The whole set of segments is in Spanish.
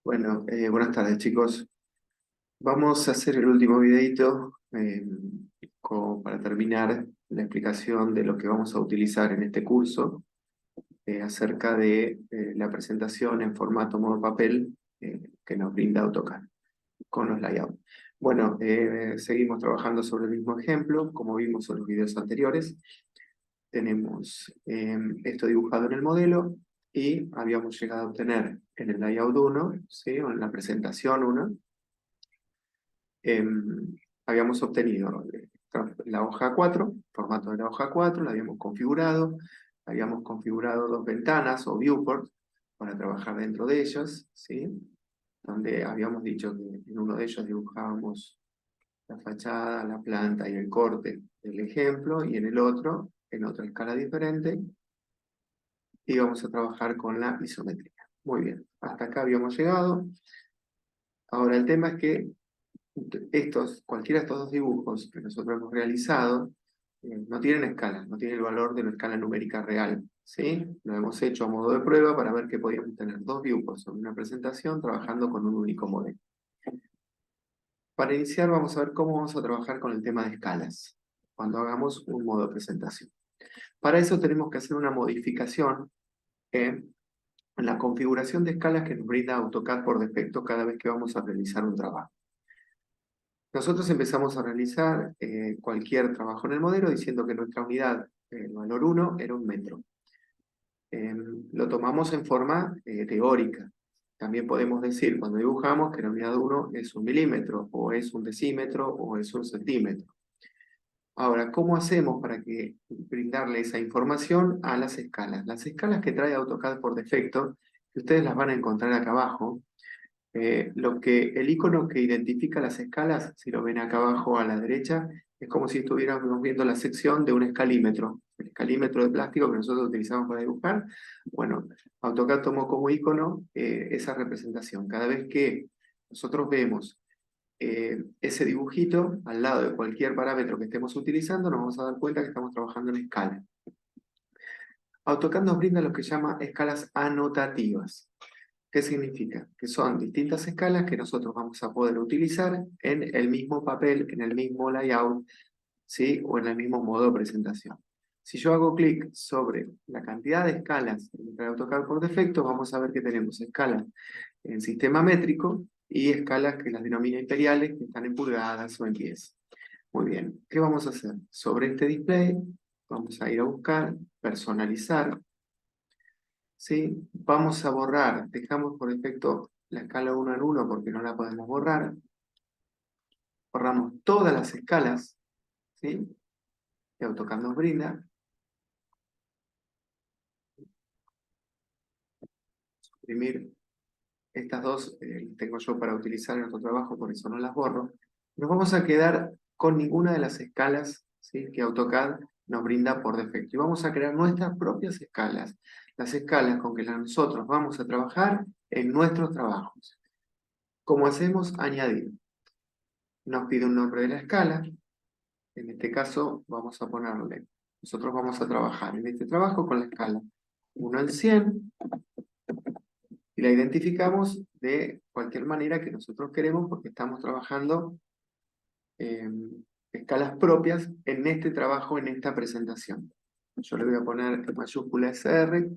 Bueno, buenas tardes chicos. Vamos a hacer el último videito como para terminar la explicación de lo que vamos a utilizar en este curso acerca de la presentación en formato modo papel que nos brinda AutoCAD con los layouts. Bueno, seguimos trabajando sobre el mismo ejemplo, como vimos en los videos anteriores. Tenemos esto dibujado en el modelo y habíamos llegado a obtener en el layout 1, ¿sí? O en la presentación 1, habíamos obtenido la hoja 4, formato de la hoja 4, la habíamos configurado dos ventanas o viewports para trabajar dentro de ellas, ¿sí? Donde habíamos dicho que en uno de ellos dibujábamos la fachada, la planta y el corte del ejemplo, y en el otro, en otra escala diferente, íbamos a trabajar con la isometría. Muy bien, hasta acá habíamos llegado. Ahora el tema es que cualquiera de estos dos dibujos que nosotros hemos realizado no tienen escala, no tienen el valor de una escala numérica real, ¿sí? Lo hemos hecho a modo de prueba para ver que podíamos tener dos viewports sobre una presentación trabajando con un único modelo. Para iniciar vamos a ver cómo vamos a trabajar con el tema de escalas, cuando hagamos un modo de presentación. Para eso tenemos que hacer una modificación en la configuración de escalas que nos brinda AutoCAD por defecto cada vez que vamos a realizar un trabajo. Nosotros empezamos a realizar cualquier trabajo en el modelo diciendo que nuestra unidad, el valor 1, era un metro. Lo tomamos en forma teórica. También podemos decir cuando dibujamos que la unidad 1 es un milímetro, o es un decímetro, o es un centímetro. Ahora, ¿cómo hacemos para brindarle esa información a las escalas? Las escalas que trae AutoCAD por defecto, que ustedes las van a encontrar acá abajo, el icono que identifica las escalas, si lo ven acá abajo a la derecha, es como si estuviéramos viendo la sección de un escalímetro, el escalímetro de plástico que nosotros utilizamos para dibujar. Bueno, AutoCAD tomó como icono esa representación. Cada vez que nosotros vemos ese dibujito al lado de cualquier parámetro que estemos utilizando, nos vamos a dar cuenta que estamos trabajando en escala. AutoCAD nos brinda lo que llama escalas anotativas. ¿Qué significa? Que son distintas escalas que nosotros vamos a poder utilizar en el mismo papel, en el mismo layout, ¿sí? O en el mismo modo de presentación. Si yo hago clic sobre la cantidad de escalas que trae AutoCAD por defecto, vamos a ver que tenemos escalas en sistema métrico y escalas que las denomina imperiales, que están en pulgadas o en pies. Muy bien, ¿qué vamos a hacer? Sobre este display vamos a ir a buscar, personalizar, ¿sí? Vamos a borrar, dejamos por defecto la escala 1 en 1 porque no la podemos borrar. Borramos todas las escalas, ¿sí? Que AutoCAD nos brinda. Suprimir estas dos, tengo yo para utilizar en otro trabajo, por eso no las borro. Nos vamos a quedar con ninguna de las escalas, ¿sí? Que AutoCAD nos brinda por defecto. Y vamos a crear nuestras propias escalas. Las escalas con que nosotros vamos a trabajar en nuestros trabajos. ¿Cómo hacemos? Añadir. Nos pide un nombre de la escala. En este caso vamos a ponerle, nosotros vamos a trabajar en este trabajo con la escala 1 al 100 y la identificamos de cualquier manera que nosotros queremos porque estamos trabajando escalas propias en este trabajo, en esta presentación. Yo le voy a poner en mayúscula SR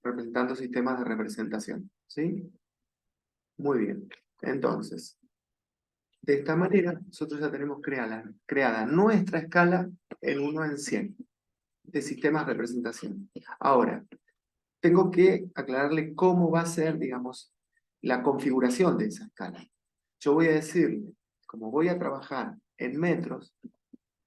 representando sistemas de representación, ¿sí? Muy bien, entonces de esta manera nosotros ya tenemos creada nuestra escala en 1 en 100 de sistemas de representación. Ahora, tengo que aclararle cómo va a ser, digamos, la configuración de esa escala. Yo voy a decirle, como voy a trabajar en metros,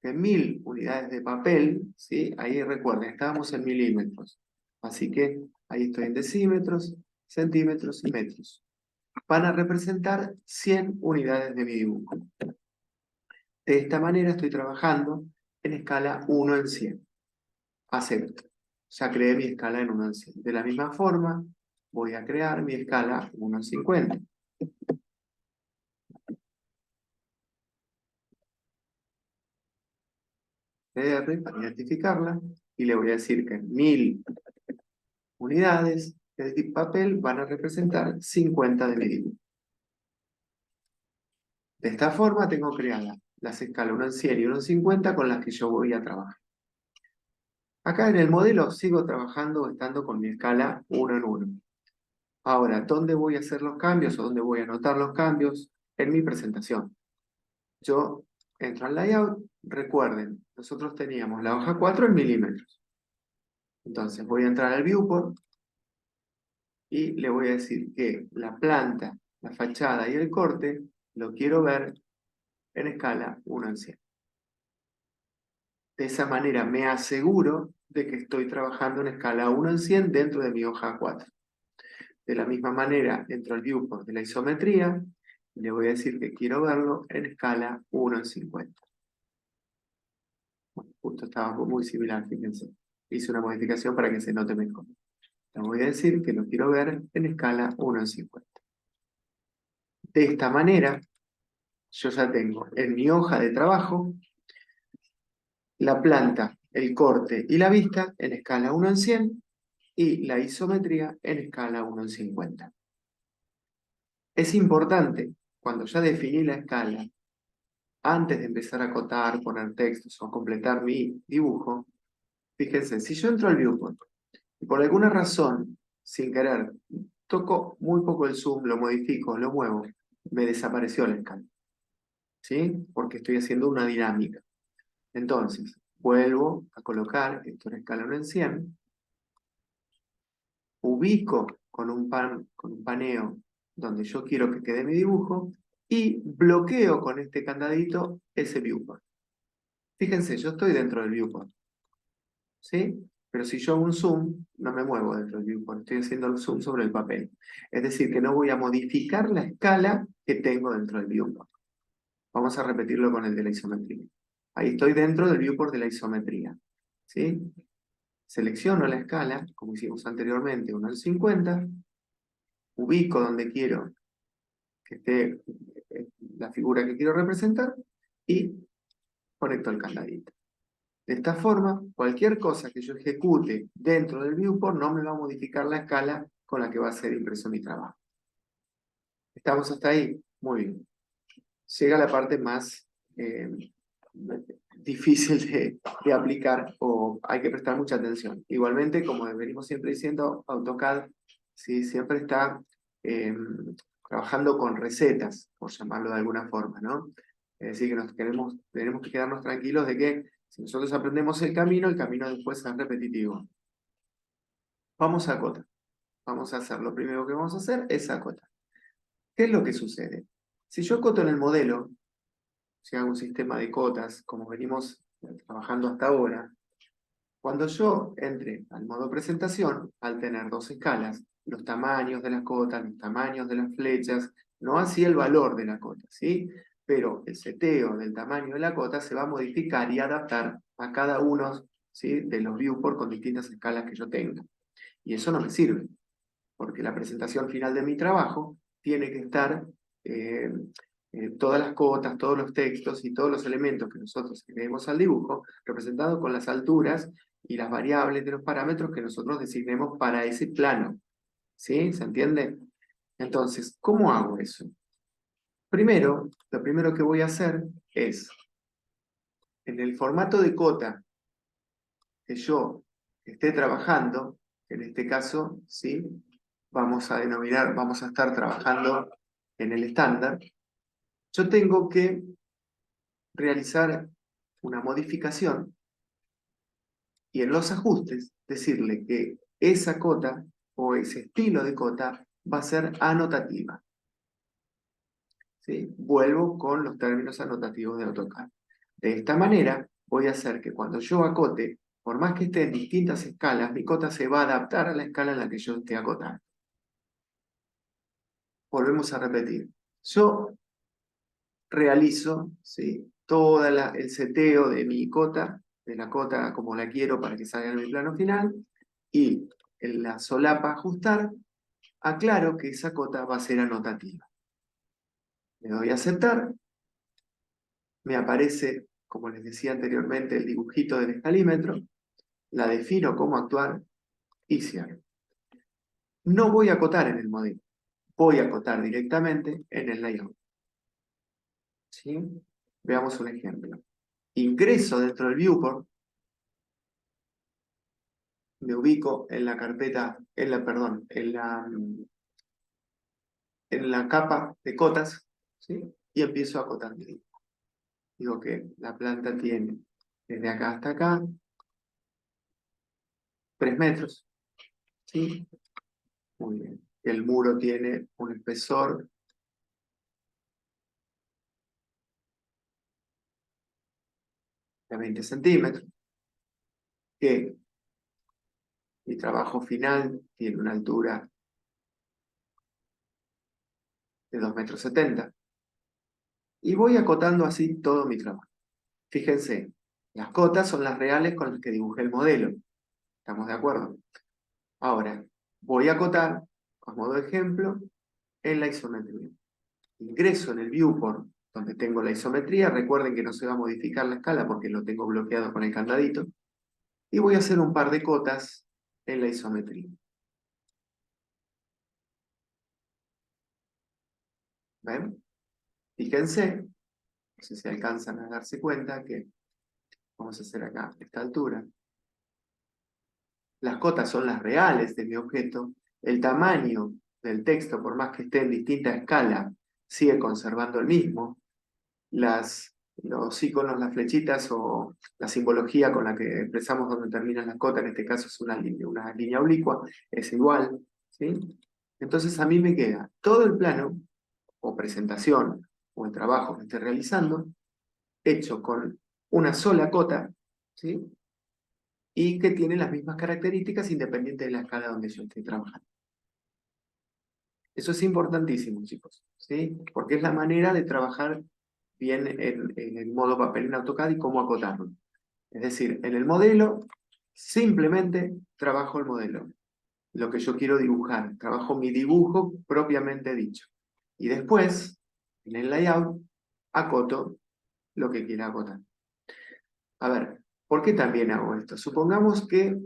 que 1000 unidades de papel, ¿sí? Ahí recuerden, estábamos en milímetros. Así que ahí estoy en decímetros, centímetros y metros. Van a representar 100 unidades de mi dibujo. De esta manera estoy trabajando en escala 1 en 100. Acepto. Ya creé mi escala en 1 en 100. De la misma forma, voy a crear mi escala 1 en 50. R para identificarla y le voy a decir que en 1000 unidades de papel van a representar 50 de mi dibujo. De esta forma tengo creadas las escalas 1 en 100 y 1 en 50 con las que yo voy a trabajar. Acá en el modelo sigo trabajando estando con mi escala 1 en 1. Ahora, ¿dónde voy a hacer los cambios o dónde voy a anotar los cambios? En mi presentación. Yo entro al layout, recuerden, nosotros teníamos la hoja 4 en milímetros. Entonces voy a entrar al viewport y le voy a decir que la planta, la fachada y el corte lo quiero ver en escala 1 en 100. De esa manera me aseguro de que estoy trabajando en escala 1 en 100 dentro de mi hoja 4. De la misma manera, entro al viewport de la isometría y le voy a decir que quiero verlo en escala 1 en 50. Bueno, justo estaba muy similar, fíjense. Hice una modificación para que se note mejor. Le voy a decir que lo quiero ver en escala 1 en 50. De esta manera, yo ya tengo en mi hoja de trabajo la planta, el corte y la vista en escala 1 en 100 y la isometría en escala 1 en 50. Es importante, cuando ya definí la escala, antes de empezar a acotar, poner textos o completar mi dibujo, fíjense, si yo entro al viewport y por alguna razón, sin querer, toco muy poco el zoom, lo modifico, lo muevo, me desapareció la escala. ¿Sí? Porque estoy haciendo una dinámica. Entonces, vuelvo a colocar esto en escala 1 en 100, ubico con un paneo donde yo quiero que quede mi dibujo y bloqueo con este candadito ese viewport. Fíjense, yo estoy dentro del viewport, ¿sí? Pero si yo hago un zoom, no me muevo dentro del viewport, estoy haciendo el zoom sobre el papel. Es decir, que no voy a modificar la escala que tengo dentro del viewport. Vamos a repetirlo con el de la isometría. Ahí estoy dentro del viewport de la isometría, ¿sí? Selecciono la escala, como hicimos anteriormente, 1 al 50, ubico donde quiero que esté la figura que quiero representar y conecto el candadito. De esta forma, cualquier cosa que yo ejecute dentro del viewport no me va a modificar la escala con la que va a ser impreso mi trabajo. ¿Estamos hasta ahí? Muy bien. Llega la parte más difícil de aplicar o hay que prestar mucha atención. Igualmente, como venimos siempre diciendo, AutoCAD ¿sí? Siempre está trabajando con recetas, por llamarlo de alguna forma, ¿no? Es decir, que tenemos que quedarnos tranquilos de que si nosotros aprendemos el camino después es repetitivo. Vamos a acotar. Vamos a hacer, lo primero que vamos a hacer es acotar. ¿Qué es lo que sucede? Si yo acoto en el modelo, si hago un sistema de cotas, como venimos trabajando hasta ahora, cuando yo entre al modo presentación, al tener dos escalas, los tamaños de las cotas, los tamaños de las flechas, no así el valor de la cota, ¿sí? Pero el seteo del tamaño de la cota se va a modificar y adaptar a cada uno, ¿sí? De los viewports con distintas escalas que yo tenga. Y eso no me sirve, porque la presentación final de mi trabajo tiene que estar eh, todas las cotas, todos los textos y todos los elementos que nosotros agreguemos al dibujo, representados con las alturas y las variables de los parámetros que nosotros designemos para ese plano. ¿Sí? ¿Se entiende? Entonces, ¿cómo hago eso? Primero, lo primero que voy a hacer es, en el formato de cota que yo esté trabajando, en este caso, ¿sí? Vamos a estar trabajando en el estándar, yo tengo que realizar una modificación y en los ajustes decirle que esa cota o ese estilo de cota va a ser anotativa. ¿Sí? Vuelvo con los términos anotativos de AutoCAD. De esta manera voy a hacer que cuando yo acote, por más que esté en distintas escalas, mi cota se va a adaptar a la escala en la que yo esté acotando. Volvemos a repetir. Yo realizo, ¿sí? Todo el seteo de mi cota, de la cota como la quiero para que salga en mi plano final, y en la solapa ajustar, aclaro que esa cota va a ser anotativa. Le doy a aceptar, me aparece, como les decía anteriormente, el dibujito del escalímetro, la defino cómo actuar y cierro. No voy a acotar en el modelo, voy a acotar directamente en el layout. ¿Sí? Veamos un ejemplo. Ingreso dentro del viewport, me ubico en la carpeta, perdón, en la capa de cotas, ¿sí? Y empiezo a acotar mi dibujo. Digo que la planta tiene desde acá hasta acá 3 metros, ¿sí? Muy bien. El muro tiene un espesor de 20 centímetros, que mi trabajo final tiene una altura de 2,70 m. Y voy acotando así todo mi trabajo. Fíjense, las cotas son las reales con las que dibujé el modelo. ¿Estamos de acuerdo? Ahora, voy a acotar, a modo de ejemplo, en la isometría. Ingreso en el viewport donde tengo la isometría. Recuerden que no se va a modificar la escala porque lo tengo bloqueado con el candadito. Y voy a hacer un par de cotas en la isometría. ¿Ven? Fíjense, no sé si alcanzan a darse cuenta que vamos a hacer acá esta altura. Las cotas son las reales de mi objeto. El tamaño del texto, por más que esté en distinta escala, sigue conservando el mismo. Los iconos, las flechitas o la simbología con la que expresamos donde terminan las cotas, en este caso es una línea oblicua, es igual, ¿sí? Entonces a mí me queda todo el plano, o presentación, o el trabajo que esté realizando, hecho con una sola cota, ¿sí? Y que tiene las mismas características independiente de la escala donde yo esté trabajando. Eso es importantísimo, chicos, ¿sí? Porque es la manera de trabajar bien en el modo papel en AutoCAD y cómo acotarlo. Es decir, en el modelo, simplemente trabajo el modelo, lo que yo quiero dibujar, trabajo mi dibujo propiamente dicho. Y después, en el layout, acoto lo que quiera acotar. A ver, ¿por qué también hago esto? Supongamos que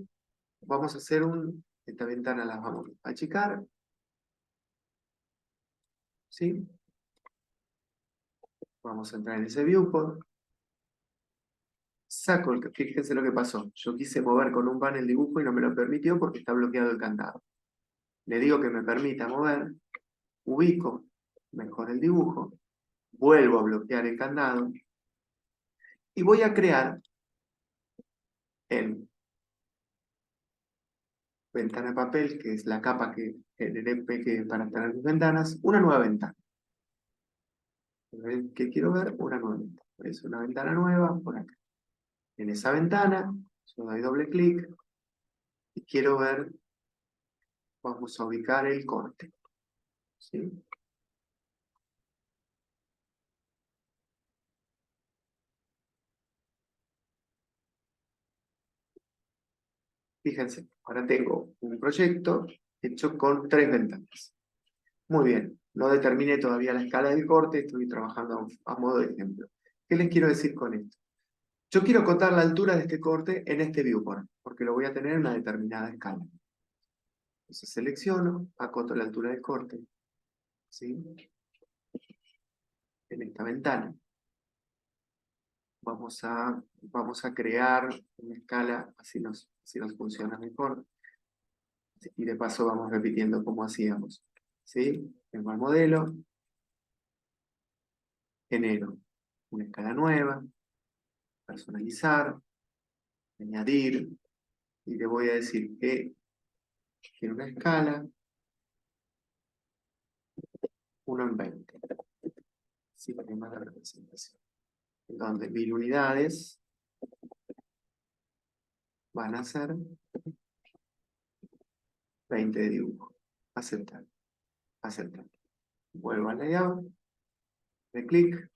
vamos a hacer esta ventana la vamos a achicar, ¿sí? Vamos a entrar en ese viewport. Fíjense lo que pasó. Yo quise mover con un pan el dibujo y no me lo permitió porque está bloqueado el candado. Le digo que me permita mover, ubico mejor el dibujo, vuelvo a bloquear el candado y voy a crear en ventana papel, que es la capa que generé para tener mis ventanas, una nueva ventana. ¿Qué quiero ver? Una nueva ventana. Es una ventana nueva por acá. En esa ventana, yo doy doble clic y quiero ver, vamos a ubicar el corte, ¿sí? Fíjense, ahora tengo un proyecto hecho con 3 ventanas. Muy bien, no determiné todavía la escala del corte, estoy trabajando a modo de ejemplo. ¿Qué les quiero decir con esto? Yo quiero acotar la altura de este corte en este viewport, porque lo voy a tener en una determinada escala. Entonces selecciono, acoto la altura del corte, ¿sí? En esta ventana. Vamos a crear una escala, así nos funciona mejor. Y de paso vamos repitiendo cómo hacíamos. ¿Sí? Tengo el modelo, genero una escala nueva, personalizar, añadir, y le voy a decir que quiero una escala 1:20, sistema de representación, donde 1000 unidades van a ser 20 de dibujo. Aceptar, aceptar. Vuelvo al layout, de clic,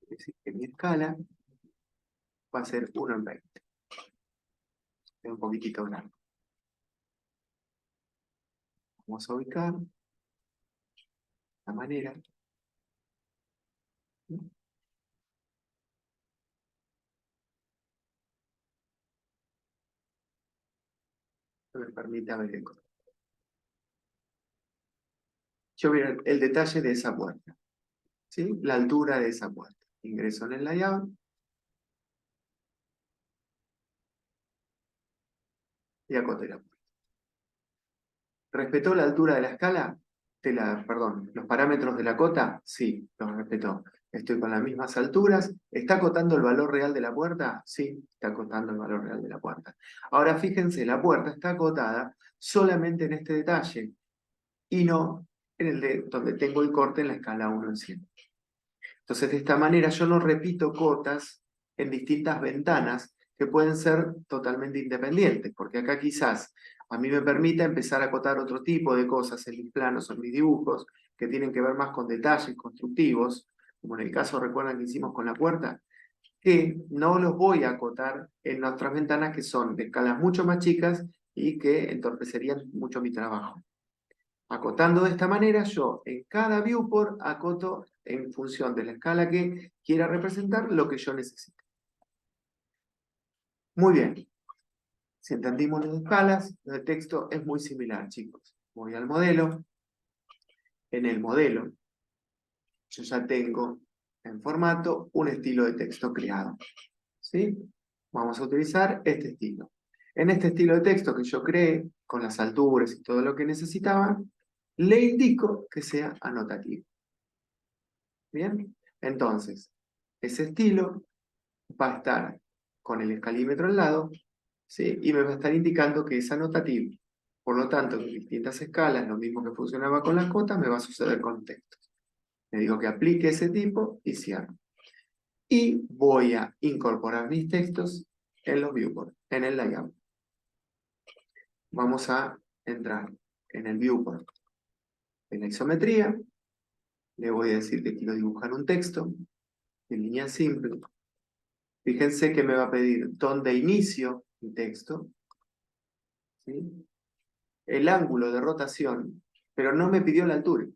decir que mi escala va a ser 1:20. Es un poquitito grande. Vamos a ubicar la manera. que me permita ver el corte. Yo voy a ver el detalle de esa puerta, ¿sí? La altura de esa puerta. Ingreso en el layout y acoté la puerta. ¿Respetó la altura de la escala? Perdón, ¿los parámetros de la cota? Sí, los respetó. Estoy con las mismas alturas. ¿Está acotando el valor real de la puerta? Sí, está acotando el valor real de la puerta. Ahora fíjense, la puerta está acotada solamente en este detalle y no en el de donde tengo el corte en la escala 1 en 100. Entonces, de esta manera yo no repito cotas en distintas ventanas que pueden ser totalmente independientes, porque acá quizás a mí me permita empezar a acotar otro tipo de cosas en mis planos o en mis dibujos que tienen que ver más con detalles constructivos, como en el caso, recuerdan que hicimos con la puerta, que no los voy a acotar en otras ventanas que son de escalas mucho más chicas y que entorpecerían mucho mi trabajo. Acotando de esta manera, yo en cada viewport acoto en función de la escala que quiera representar lo que yo necesito. Muy bien. Si entendimos las escalas, lo de texto es muy similar, chicos. Voy al modelo. En el modelo, yo ya tengo en formato un estilo de texto creado. ¿Sí? Vamos a utilizar este estilo. En este estilo de texto que yo creé, con las alturas y todo lo que necesitaba, le indico que sea anotativo. ¿Bien? Entonces, ese estilo va a estar con el escalímetro al lado, ¿sí? Y me va a estar indicando que es anotativo. Por lo tanto, en distintas escalas, lo mismo que funcionaba con las cotas, me va a suceder con textos. Le digo que aplique ese tipo y cierro. Y voy a incorporar mis textos en los viewports, en el layout. Vamos a entrar en el viewport de la isometría. Le voy a decir que quiero dibujar un texto en línea simple. Fíjense que me va a pedir dónde inicio mi texto, ¿sí? El ángulo de rotación, pero no me pidió la altura,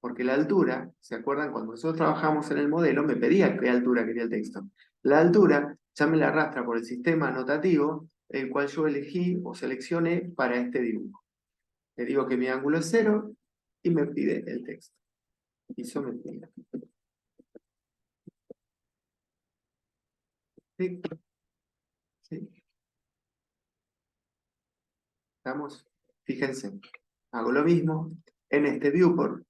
porque la altura, ¿se acuerdan? Cuando nosotros trabajamos en el modelo, me pedía qué altura quería el texto. La altura ya me la arrastra por el sistema anotativo, el cual yo elegí o seleccioné para este dibujo. Le digo que mi ángulo es 0 y me pide el texto. Isometría. ¿Sí? ¿Sí? ¿Estamos? Fíjense, hago lo mismo. En este viewport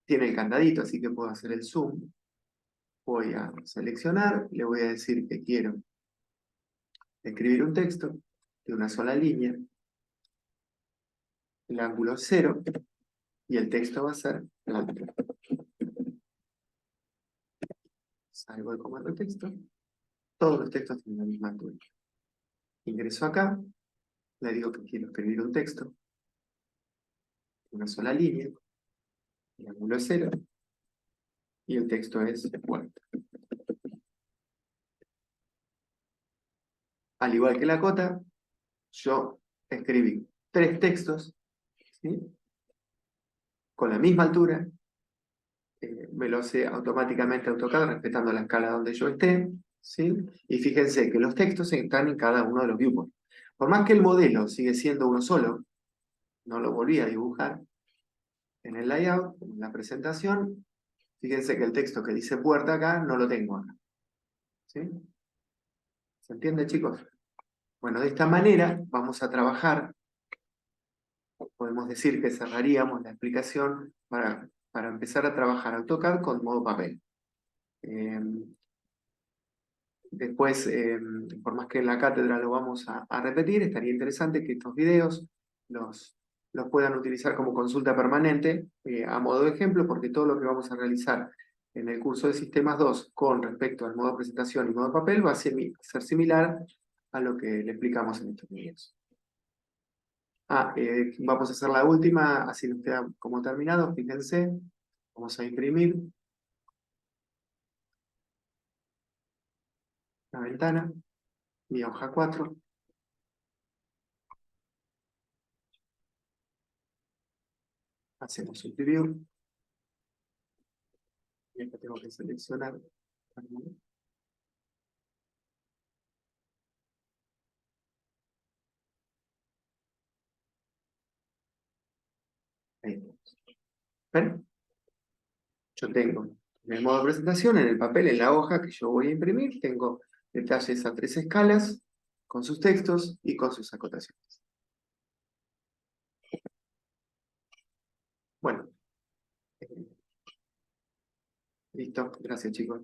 tiene el candadito, así que puedo hacer el zoom. Voy a seleccionar, le voy a decir que quiero escribir un texto de una sola línea, el ángulo es 0, y el texto va a ser la altura. Salgo del comando texto, todos los textos tienen la misma altura. Ingreso acá, le digo que quiero escribir un texto de una sola línea, el ángulo es 0, y el texto es puerta. Al igual que la cota, yo escribí 3 textos, ¿sí? Con la misma altura, me lo hace automáticamente AutoCAD respetando la escala donde yo esté, ¿sí? Y fíjense que los textos están en cada uno de los viewports. Por más que el modelo sigue siendo uno solo, no lo volví a dibujar en el layout, en la presentación, fíjense que el texto que dice puerta acá no lo tengo acá, ¿sí? ¿Se entiende, chicos? Bueno, de esta manera vamos a trabajar, podemos decir que cerraríamos la explicación para empezar a trabajar AutoCAD con modo papel. Después, por más que en la cátedra lo vamos a repetir, estaría interesante que estos videos los puedan utilizar como consulta permanente a modo de ejemplo, porque todo lo que vamos a realizar en el curso de Sistemas 2 con respecto al modo presentación y modo papel va a ser similar a lo que le explicamos en estos videos. Vamos a hacer la última, así nos queda como terminado, fíjense, vamos a imprimir la ventana, mi hoja 4. Hacemos un preview. Y acá tengo que seleccionar. ¿Ven? Yo tengo en el modo de presentación, en el papel, en la hoja que yo voy a imprimir, tengo detalles a 3 escalas, con sus textos y con sus acotaciones. Bueno, listo. Gracias, chicos.